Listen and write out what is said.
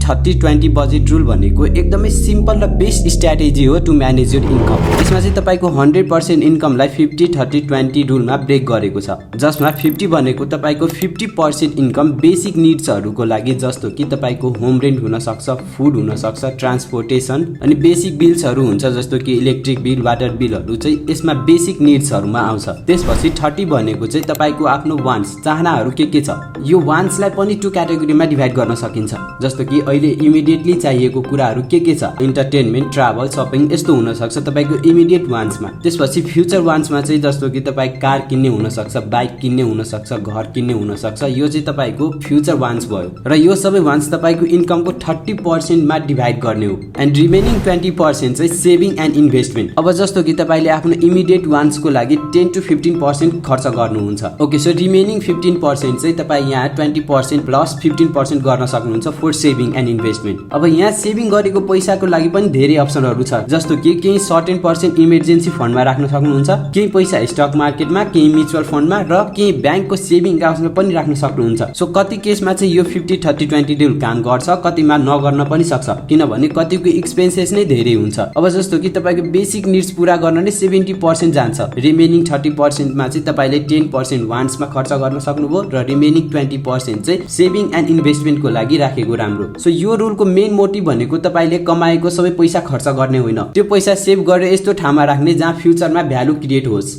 50-30-20 budget rule भनेको एकदमै simple र बेस्ट स्ट्र्याटेजी हो टु म्यानेज योर इन्कम। यसमा चाहिँ तपाईको 100% इन्कमलाई 50-30-20 रुलमा ब्रेक गरेको छ, जसमा 50 भनेको तपाईको 50% इन्कम बेसिक निड्सहरुको लागि, जस्तो कि तपाईको होम रेन्ट हुन सक्छ, फुड हुन सक्छ, ट्रान्सपोर्टेसन अनि बेसिक बिल्सहरु हुन्छ जस्तो कि इलेक्ट्रिक बिल, वाटर बिलहरु चाहिँ यसमा बेसिक निड्सहरुमा आउँछ। त्यसपछि 30 भनेको चाहिँ तपाईको आफ्नो वान्ट्स चाहनाहरु के छ, यो वान्ट्सलाई पनि टु क्याटेगोरीमा डिभाइड गर्न सकिन्छ, जस्तो कि अहिले इमिडिएटली चाहिएको कुराहरु के छ, इन्टरटेनमेन्ट, ट्राभल, शपिङ यस्तो हुन सक्छ तपाईको इमिडिएट वान्ट्समा। त्यसपछि फ्युचर वान्ट्समा चाहिँ जस्तो कि तपाई कार किन्ने हुन सक्छ, बाइक किन्ने हुन सक्छ, घर किन्ने हुन सक्छ, यो चाहिँ तपाईको फ्युचर वान्ट्स भयो र यो सबै वान्ट्स तपाईको इन्कमको 30% मा डिभाइड गर्ने हो एन्ड रिमेनिङ 20% चाहिँ सेभिङ एन्ड इन्भेस्टमेन्ट। अब जस्तो कि तपाईले आफ्नो इमिडिएट वान्ट्सको लागि 10 to 15% खर्च गर्नुहुन्छ। ओके, सो रिमेनिङ 15% चाहिँ तपाई यहाँ 20% प्लस 15% गर्न सक्नुहुन्छ फर सेभिङ एन्ड इन्भेस्टमेन्ट। अब यहाँ सेभिङ गरेको पैसाको लागि पनि धेरै अप्सनहरु छ, जस्तो कि केही सर्टेन पर्सेन्ट इमर्जेन्सी फन्डमा राख्न सक्नुहुन्छ, केही पैसा स्टक मार्केटमा, केही म्युचुअल फन्डमा र केही ब्याङ्कको सेभिङ अकाउन्टमा पनि राख्न सक्नुहुन्छ। सो कति केसमा चाहिँ यो 50-30-20 रुल काम गर्छ, कतिमा नगर्न पनि सक्छ, किनभने कतिको एक्सपेन्सेस नै धेरै हुन्छ। अब जस्तो कि तपाईको बेसिक निड्स पूरा गर्न नै 70% जान्छ, रिमेनिङ 30% मा चाहिँ तपाईले 10% वान्ट्समा खर्च गर्न सक्नुभयो र रिमेनिङ 20% चाहिँ सेभिङ एन्ड इन्भेस्टमेन्टको लागि राखेको राम्रो। सो यो रुलको मेन मोटिभ भनेको तपाईले कमाएको सबै पैसा खर्च गर्ने होइन, त्यो पैसा सेभ गरेर यस्तो ठाउँमा राख्ने जहाँ फ्युचरमा भ्यालु क्रिएट होस्।